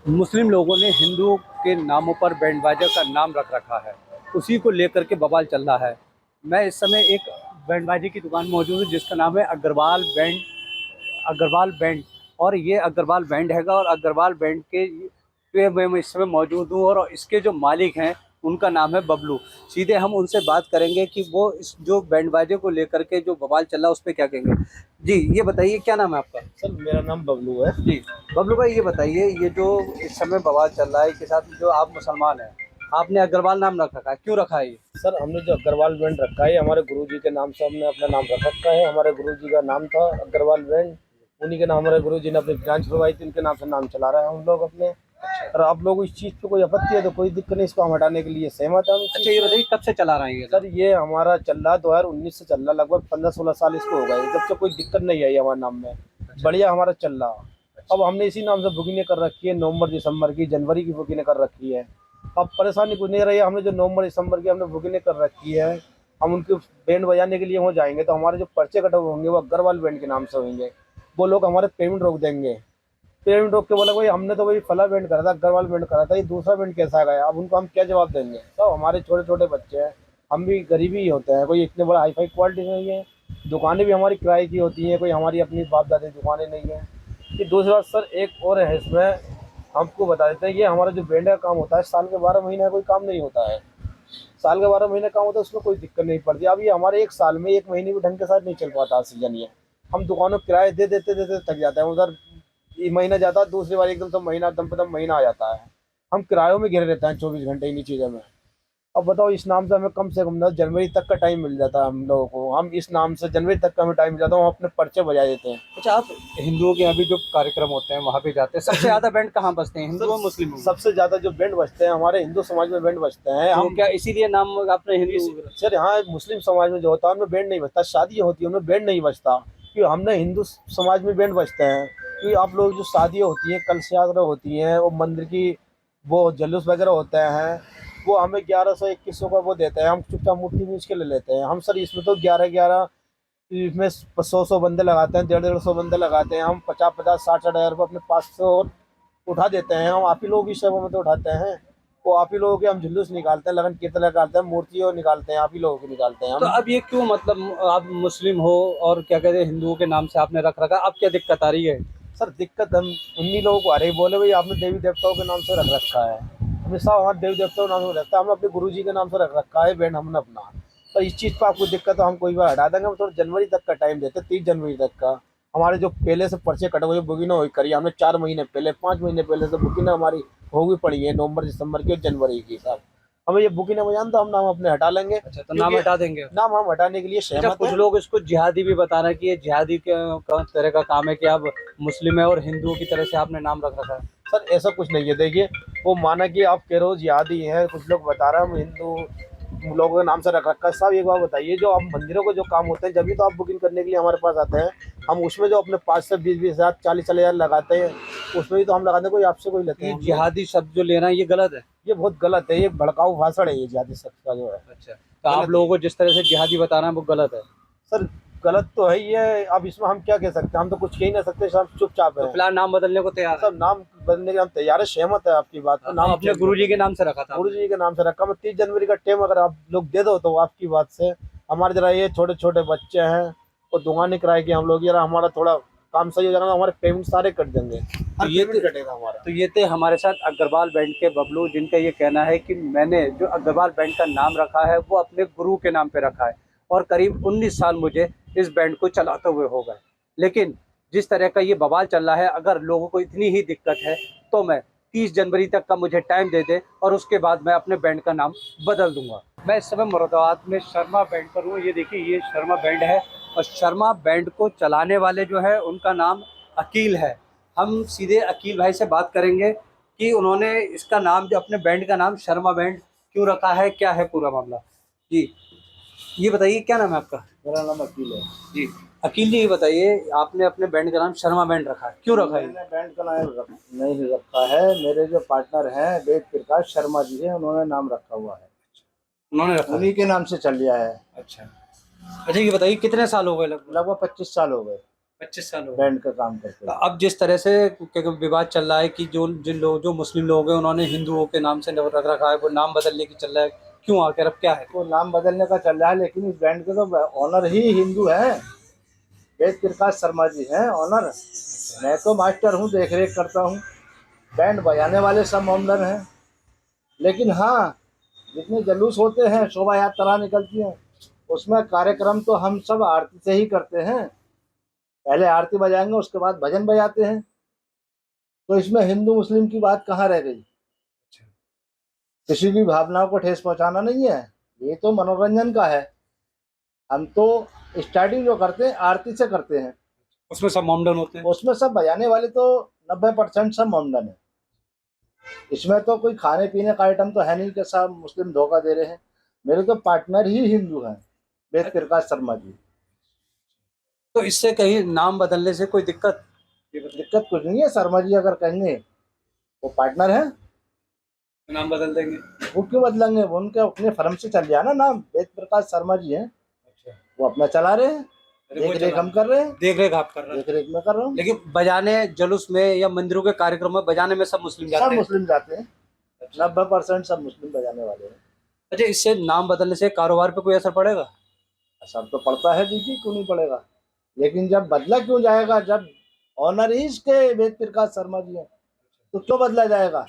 मुस्लिम लोगों ने हिंदुओं के नामों पर बैंड बाजा का नाम रख रखा है। उसी को लेकर के बवाल चल रहा है। मैं इस समय एक बैंड बाजे की दुकान मौजूद हूँ जिसका नाम है अग्रवाल बैंड। और ये अग्रवाल बैंड हैगा और अग्रवाल बैंड के पे मैं इस समय मौजूद हूँ और इसके जो मालिक हैं उनका नाम है बबलू। सीधे हम उनसे बात करेंगे कि वो इस जो बैंड बाजे को लेकर के जो बवाल चल रहा है उस पे क्या कहेंगे। जी, ये बताइए क्या नाम है आपका? सर मेरा नाम बबलू है। जी, बबलू भाई ये बताइए, ये जो इस समय बवाल चल रहा है के साथ जो आप मुसलमान हैं, आपने अग्रवाल नाम रख रखा है, क्यों रखा है ये? सर हमने जो अग्रवाल बैंड रखा है हमारे गुरुजी के नाम से हमने अपना नाम रख रखा है। हमारे गुरुजी का नाम था अग्रवाल बैंड। उन्हीं के नाम हमारे गुरुजी ने अपनी ब्रांच खुलवाई थी, उनके नाम से नाम चला रहे हैं हम लोग अपने। और आप लोग इस चीज़ पे कोई आपत्ति है तो कोई दिक्कत नहीं, इसको हम हटाने के लिए सहमत है हम इस अच्छा, चीज़ ये से। बताइए कब से चला रहे हैं ये? सर ये हमारा चल रहा 2019 से चल रहा, लगभग 15-16 साल इसको हो गए, जब से कोई दिक्कत नहीं आई हमारे नाम में। बढ़िया हमारा चल रहा। अब हमने इसी नाम से बुकिंग कर रखी है, नवंबर दिसंबर की, जनवरी की बुकिंग कर रखी है। अब परेशानी कुछ नहीं रही, हमने जो नवंबर दिसंबर की हमने बुकिंग कर रखी है, हम उनके बैंड बजाने के लिए वहाँ जाएंगे तो हमारे जो पर्चे कटे हुए होंगे वो अग्रवाल बैंड के नाम से होंगे। वो लोग हमारे पेमेंट रोक देंगे। पेमेंट रोक के बोला भाई हमने तो भाई फला बैंड करा था, अग्रवाल बैंड करा था, ये दूसरा बैंड कैसा आ गया? अब उनको हम क्या जवाब देंगे? तो हमारे छोटे छोटे बच्चे हैं, हम भी गरीबी ही होते हैं, कोई इतने बड़ा हाई फाई क्वालिटी नहीं है। दुकानें भी हमारी किराए की होती हैं, कोई हमारी अपनी बाप दादी दुकानें नहीं है। कि दूसरी बात सर एक और है इसमें, आपको बता देते हैं, ये हमारा जो बैंड का काम होता है साल के 12 महीने कोई काम नहीं होता है। साल के 12 महीने काम होता है, उसमें कोई दिक्कत नहीं पड़ती। अब ये हमारे एक साल में एक महीने भी ढंग के साथ नहीं चल पाता सीजन ये। हम दुकानों को किराए दे देते देते थक जाते हैं। उधर ये महीना जाता है, दूसरी बार एकदम से महीना दम पे दम महीना आ जाता है। हम किरायों में घिरे रहते हैं 24 घंटे इन्हीं चीज़ों में। अब बताओ इस नाम से हमें कम से कम ना जनवरी तक का टाइम मिल जाता है हम लोगों को। हम इस नाम से जनवरी तक का हमें टाइम मिल जाता है, हम अपने पर्चे बजा देते हैं। अच्छा, आप हिंदुओं के यहाँ भी जो कार्यक्रम होते हैं वहाँ पे जाते हैं, सबसे ज़्यादा बैंड कहाँ बजते हैं, हिंदू और मुस्लिम में? सबसे ज़्यादा जो बैंड बजते हैं हमारे हिंदू समाज में बैंड बजते हैं। तो हम क्या इसीलिए नाम आपने हिंदू? सर यहाँ मुस्लिम समाज में जो होता है उनमें बैंड नहीं बजता, शादी होती है उनमें बैंड नहीं बजता। क्योंकि हमने हिंदू समाज में बैंड बजते हैं। क्योंकि आप लोग जो शादियाँ होती हैं, कलश यात्रा होती हैं, वो मंदिर की वो जुलूस वगैरह होते हैं, वो हमें 1100-2100 का वो देते हैं, हम चुपचाप मुट्ठी बीच के ले लेते हैं। हम सर इसमें तो 11-11 इसमें 100-100 बंदे लगाते हैं, 150-150 बंदे लगाते हैं। हम 50-50 60-60 हज़ार रुपये अपने पास से और उठा देते हैं। हम आप ही लोग इस सेवा में तो उठाते हैं। वो आप ही लोगों के हम जुलूस निकालते हैं, लगन कीर्तन निकालते हैं, मूर्तियों निकालते हैं, आप ही लोगों की निकालते हैं तो हम। अब ये क्यों, मतलब आप मुस्लिम हो और क्या कहते हैं हिंदुओं के नाम से आपने रख रखा, अब क्या दिक्कत आ रही है? सर दिक्कत हम उन्हीं लोगों को आ रही है, बोले भाई आपने देवी देवताओं के नाम से रख रखा है। हमेशा हमारे देवी देवताओं के नाम से रखता है, हमने अपने गुरु जी के नाम से रख रखा है बैंड हमने अपना। तो इस चीज़ पर आपको दिक्कत है, हम कोई बार हटा देंगे। हम थोड़ा जनवरी तक का टाइम देते हैं, 30 जनवरी तक का। हमारे जो पहले से पर्चे कटे हुए बुकिंग हुई करी हमने 4 महीने पहले, 5 महीने पहले से बुकिंग हमारी हो गई पड़ी है, नवंबर दिसंबर की और जनवरी की। साहब हमें ये बुकिंग है जानता, हम नाम अपने हटा लेंगे। अच्छा, तो नाम क्योंकि हटा देंगे? नाम हम हटाने के लिए अच्छा, सहमत कुछ है। लोग इसको जिहादी भी बता रहे हैं कि ये जिहादी के तरह का काम है कि आप मुस्लिम है और हिंदुओं की तरह से आपने नाम रख रखा है। सर ऐसा कुछ नहीं है, देखिए वो माना कि आप कह रहे हो जिहादी है, कुछ लोग बता रहे हैं हम हिंदू लोगों के नाम से रख रखा है। साहब एक बात बताइए, जो आप मंदिरों को जो काम होते हैं जब तो आप बुकिंग करने के लिए हमारे पास आते हैं। हम उसमें जो अपने 5 से 20-20 हज़ार 40-40 हज़ार लगाते हैं, उसमें भी तो हम लगाते हैं, कोई आपसे कोई लेते ये हैं हम लोग। जिहादी शब्द जो ले रहे हैं ये गलत है? ये बहुत गलत है, ये भड़काऊ भाषण है, ये जिहादी शब्द का जो है अच्छा, तो आप गलत है। लोगों को जिस तरह से जिहादी बता रहे हैं वो गलत है? सर गलत तो है ही है, अब इसमें हम क्या कह सकते हैं? हम तो कुछ कह ही नहीं सकते, सब चुपचाप तो है। फिलहाल नाम बदलने को तैयार है? सब नाम बदलने के हम तैयार है, सहमत है आपकी बात पर। नाम अपने गुरु जी के नाम से रखा था गुरु आपने? जी के नाम से रखा। मैं 30 जनवरी का टाइम अगर आप लोग दे दो तो आपकी बात से हमारे जरा ये छोटे छोटे बच्चे हैं और दुकानें किराए की हम लोग, जरा हमारा थोड़ा काम सही हो जाएगा तो हमारे पेमेंट सारे कट देंगे। तो ये पेमेंट कटेगा हमारा। तो ये थे हमारे साथ अग्रवाल बैंड के बबलू, जिनका ये कहना है कि मैंने जो अग्रवाल बैंड का नाम रखा है वो अपने गुरु के नाम पे रखा है और करीब 19 साल मुझे इस बैंड को चलाते हुए हो गए। लेकिन जिस तरह का ये बवाल चल रहा है, अगर लोगों को इतनी ही दिक्कत है तो मैं 30 जनवरी तक का मुझे टाइम दे दे और उसके बाद मैं अपने बैंड का नाम बदल दूंगा। मैं इस समय मुरादाबाद में शर्मा बैंड पर हूँ। ये देखिए, ये शर्मा बैंड है और शर्मा बैंड को चलाने वाले जो है उनका नाम अकील है। हम सीधे अकील भाई से बात करेंगे कि उन्होंने इसका नाम, जो अपने बैंड का नाम शर्मा बैंड क्यों रखा है, क्या है पूरा मामला। जी, ये बताइए क्या नाम है आपका? मेरा नाम अकील है जी, अकील जी ये बताइए, आपने अपने बैंड का नाम शर्मा बैंड रखा है, क्यों रखा है? मैंने बैंड का नाम नहीं रखा है, मेरे जो पार्टनर हैं वेद प्रकाश शर्मा जी है, उन्होंने नाम रखा हुआ है। उन्होंने रखा है? उन्हीं के नाम से चल लिया है। अच्छा। अच्छा, ये बताइए कितने साल हो गए लगभग? लगभग 25 साल हो गए। 25 साल हो गए। बैंड का काम करते तो हैं। अब जिस तरह से क्योंकि विवाद चल रहा है कि जो मुस्लिम लोग हैं उन्होंने हिंदुओं के नाम से रख रखा है, वो नाम बदलने की चल रहा है, क्यों आखिर अब क्या है? तो नाम बदलने का चल रहा है, लेकिन इस बैंड के तो ऑनर ही हिंदू हैं, वेद प्रकाश शर्मा जी हैं ऑनर। मैं तो मास्टर हूँ, देख रेख करता हूँ। बैंड बजाने वाले सब मोमडन हैं, लेकिन हाँ, जितने जलूस होते हैं, शोभा यात्रा निकलती है, उसमें कार्यक्रम तो हम सब आरती से ही करते हैं। पहले आरती बजाएंगे, उसके बाद भजन बजाते हैं। तो इसमें हिंदू मुस्लिम की बात कहाँ रह गई? किसी की भावनाओं को ठेस पहुंचाना नहीं है, ये तो मनोरंजन का है। हम तो स्टार्टिंग जो करते हैं आरती से करते हैं, उसमें सब मोमडन होते हैं। उसमें सब बजाने वाले तो 90% सब मोमडन है। इसमें तो कोई खाने पीने का आइटम तो है नहीं कि सब मुस्लिम धोखा दे रहे हैं। मेरे तो पार्टनर ही हिंदू हैं, वेद प्रकाश शर्मा जी। तो इससे कहीं नाम बदलने से कोई दिक्कत? दिक्कत कुछ नहीं है, शर्मा जी अगर कहेंगे, वो पार्टनर है, नाम बदल देंगे। वो क्यों बदलेंगे? वो उनके अपने फर्म से चल जाए ना, नाम वेद प्रकाश शर्मा जी हैं, अच्छा, वो अपना चला रहे हैं, देख रेख हम कर रहे हैं, देख रेख आप कर रहे हैं। देख रेख मैं कर रहा हूँ। लेकिन बजाने जुलूस में या मंदिरों के कार्यक्रम में बजाने में सब मुस्लिम सब जाते हैं। मुस्लिम जाते हैं, 90% सब मुस्लिम बजाने वाले हैं। अच्छा, इससे नाम बदलने से कारोबार पे कोई असर पड़ेगा? असर तो पड़ता है दीदी, क्यों नहीं पड़ेगा? लेकिन जब बदला क्यों जाएगा? जब ऑनर ही इसके वेद प्रकाश शर्मा जी हैं, तो क्यों बदला जाएगा?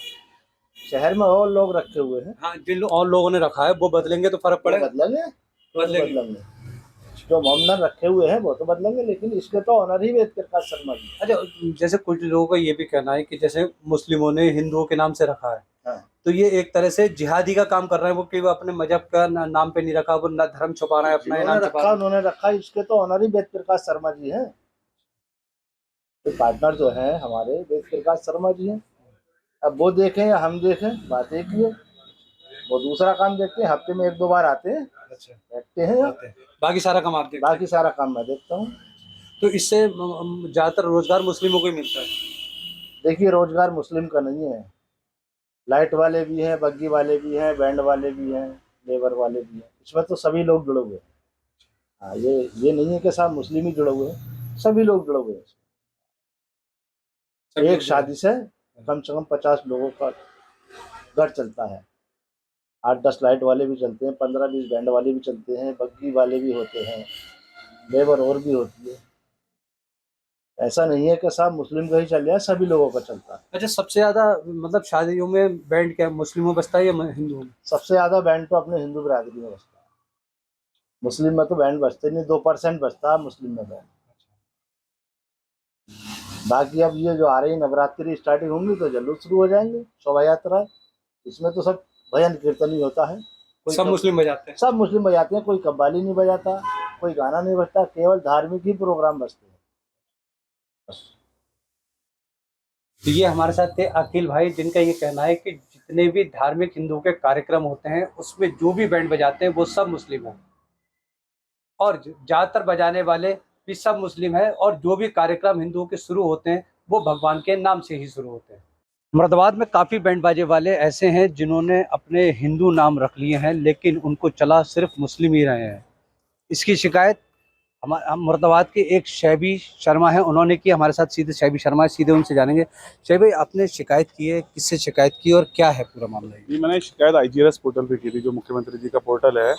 शहर में और लोग रखे हुए हैं, हाँ, और लोगों ने रखा है वो बदलेंगे तो फर्क वो पड़ेगा। बदलेंगे, बदलेंगे। बदलेंगे। जो मोमडन रखे हुए हैं वो तो बदलेंगे, लेकिन इसके तो ऑनर ही वेद प्रकाश शर्मा जी। अच्छा, जैसे कुछ लोगों का ये भी कहना है कि जैसे मुस्लिमों ने हिंदुओं के नाम से रखा है, हाँ, तो ये एक तरह से जिहादी का काम कर रहे हैं वो, कि वो अपने मजहब का नाम पे नहीं रखा, वो ना धर्म छुपा रहा है, अपना ये जिन्होंने नाम छुपा रखा रहा है। उन्होंने रखा, इसके तो ऑनर ही वेद प्रकाश शर्मा जी हैं। तो पार्टनर जो है हमारे वेद प्रकाश शर्मा जी हैं। अब वो देखें या हम देखें, बात एक ही है। वो दूसरा काम देखते हैं, हफ्ते में 1-2 बार आते हैं, अच्छा, बैठते हैं, आते हैं। बाकी सारा काम आप देखते हैं। बाकी सारा काम मैं देखता हूँ। तो इससे ज्यादातर रोजगार मुस्लिमों को ही मिलता है। देखिए, रोजगार मुस्लिम का नहीं है, लाइट वाले भी हैं, बग्गी वाले भी हैं, बैंड वाले भी हैं, लेबर वाले भी हैं, इसमें तो सभी लोग जुड़े हुए हैं। हाँ, ये नहीं है कि साहब मुस्लिम ही जुड़े हुए हैं, सभी लोग जुड़े हुए हैं। सभी एक लोग शादी से कम 50 लोगों का घर चलता है। 8-10 लाइट वाले भी चलते हैं, 15-20 बैंड वाले भी चलते हैं, बग्गी वाले भी होते हैं, लेबर और भी होती है। ऐसा नहीं है कि साहब मुस्लिम का ही चल रहा है, सभी लोगों का चलता है। अच्छा, सबसे ज्यादा मतलब शादियों में बैंड क्या मुस्लिमों बजता है या हिंदुओं में? सबसे ज़्यादा बैंड तो अपने हिंदू बिरादरी में बजता है। मुस्लिम में तो बैंड बजते नहीं, 2% बजता है मुस्लिम में बैंड। बाकी अब ये जो आ रही नवरात्रि स्टार्टिंग होंगी तो जल्लूस शुरू हो जाएंगे, शोभा यात्रा, इसमें तो सब भजन कीर्तन ही होता है। सब मुस्लिम बजाते हैं। सब मुस्लिम बजाते हैं, कोई कव्वाली नहीं बजाता, कोई गाना नहीं बजता, केवल धार्मिक ही प्रोग्राम बजते हैं बस। तो ये हमारे साथ थे अखिल भाई, जिनका ये कहना है कि जितने भी धार्मिक हिंदुओं के कार्यक्रम होते हैं उसमें जो भी बैंड बजाते हैं वो सब मुस्लिम हैं, और ज्यादातर बजाने वाले भी सब मुस्लिम हैं, और जो भी कार्यक्रम हिंदुओं के शुरू होते हैं वो भगवान के नाम से ही शुरू होते हैं। मुरादाबाद में काफ़ी बैंड बाजे वाले ऐसे हैं जिन्होंने अपने हिंदू नाम रख लिए हैं, लेकिन उनको चला सिर्फ मुस्लिम ही रहे हैं। इसकी शिकायत हम मुरादाबाद के एक शैबी शर्मा है, उन्होंने की। हमारे साथ सीधे शैबी शर्मा है, सीधे उनसे जानेंगे। शैबी भाई, आपने शिकायत की है, किससे शिकायत की और क्या है पूरा मामला? जी, मैंने शिकायत IGRS पोर्टल पे की थी, जो मुख्यमंत्री जी का पोर्टल है,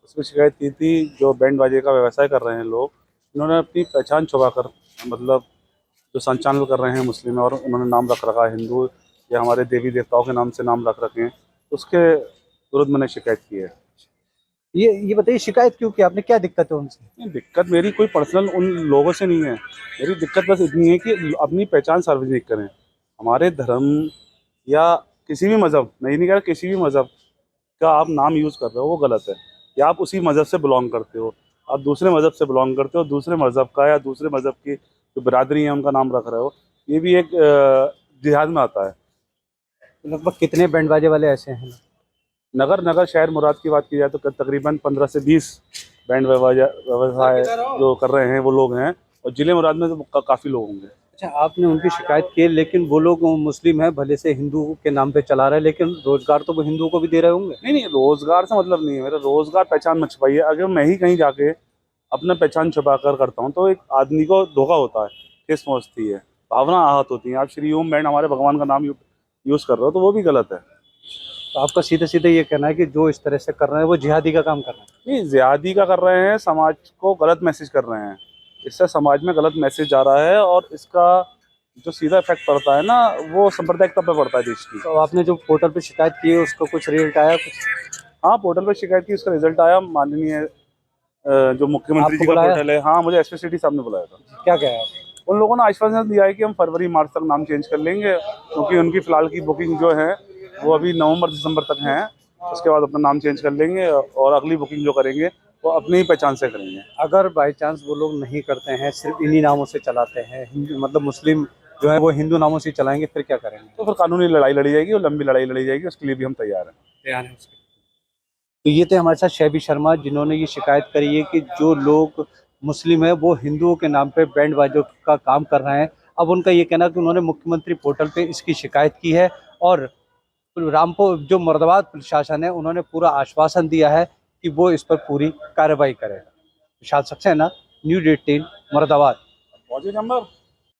उस पर शिकायत की थी। जो बैंड बाजे का व्यवसाय कर रहे हैं लोग, इन्होंने अपनी पहचान छुपाकर, मतलब जो संचालन कर रहे हैं मुस्लिम है और उन्होंने नाम रख रखा है हिंदू, या हमारे देवी देवताओं के नाम से नाम रख रखे हैं, उसके विरुद्ध मैंने शिकायत की है। ये बताइए, शिकायत क्यों की आपने, क्या दिक्कत है उनसे? नहीं, दिक्कत मेरी कोई पर्सनल उन लोगों से नहीं है। मेरी दिक्कत बस इतनी है कि अपनी पहचान सार्वजनिक करें। हमारे धर्म या किसी भी मज़हब, नहीं कह रहा, किसी भी मज़हब का आप नाम यूज़ कर रहे हो वो गलत है। या आप उसी मज़हब से बिलोंग करते हो, आप दूसरे मज़हब से बिलोंग करते हो, दूसरे मज़हब का या दूसरे मज़हब की जो बिरादरी है उनका नाम रख रहे हो, ये भी एक जिहाद में आता है। लगभग कितने बैंड बाजे वाले ऐसे हैं? नगर शहर मुराद की बात की जाए तो तकरीबन 15 से 20 बैंड व्यवसाय जो कर रहे हैं वो लोग हैं, और ज़िले मुराद में तो काफ़ी लोग होंगे। अच्छा, आपने उनकी शिकायत की, लेकिन वो लोग मुस्लिम हैं, भले से हिंदू के नाम पे चला रहे हैं, लेकिन रोजगार तो वो हिंदुओं को भी दे रहे होंगे। नहीं, रोज़गार से मतलब नहीं है मेरा। रोज़गार पहचान मत छुपाइए। अगर मैं ही कहीं जाके अपना पहचान छुपा कर करता हूँ तो एक आदमी को धोखा होता है, ठेस पहुँचती है, भावना आहत होती है। आप श्री ओम बैंड हमारे भगवान का नाम यूज़ कर रहे हो तो वो भी गलत है। तो आपका सीधे सीधे ये कहना है कि जो इस तरह से कर रहे हैं वो जिहादी का काम कर रहे हैं। नहीं, ज़्यादी का कर रहे हैं, समाज को गलत मैसेज कर रहे हैं, इससे समाज में गलत मैसेज जा रहा है और इसका जो सीधा इफेक्ट पड़ता है ना वो सांप्रदायिकता पे पड़ता है देश की। तो आपने जो पोर्टल पे शिकायत की है उसको कुछ रिजल्ट आया कुछ? हाँ, पोर्टल पे शिकायत की, उसका रिजल्ट आया। माननीय जो मुख्यमंत्री जी आपको का बुलाया? पोर्टल है, हाँ मुझे एसपी सिटी साहब ने बुलाया था। क्या क्या है आप? उन लोगों ने आश्वासन दिया है कि हम फरवरी मार्च तक नाम चेंज कर लेंगे, क्योंकि उनकी फ़िलहाल की बुकिंग जो है वो अभी नवंबर दिसंबर तक हैं। उसके बाद अपना नाम चेंज कर लेंगे और अगली बुकिंग जो करेंगे वो अपनी ही पहचान से करेंगे। अगर बाई चांस वो लोग नहीं करते हैं, सिर्फ इन्हीं नामों से चलाते हैं, हिंदू मतलब मुस्लिम जो है वो हिंदू नामों से चलाएंगे, फिर क्या करेंगे? तो फिर कानूनी लड़ाई लड़ी जाएगी और लंबी लड़ाई लड़ी जाएगी, उसके लिए भी हम तैयार हैं। तैयार है उसके। तो ये थे हमारे साथ शैबी शर्मा, जिन्होंने ये शिकायत करी है कि जो लोग मुस्लिम है वो हिंदुओं के नाम पे बैंड बाजों का काम कर रहे हैं। अब उनका ये कहना है कि उन्होंने मुख्यमंत्री पोर्टल पे इसकी शिकायत की है और रामपुर जो मुरादाबाद प्रशासन है उन्होंने पूरा आश्वासन दिया है कि वो इस पर पूरी कार्रवाई करेगा। विशाल सक्सेना, न्यूज़ 18 मुरादाबाद। पहुंचे नंबर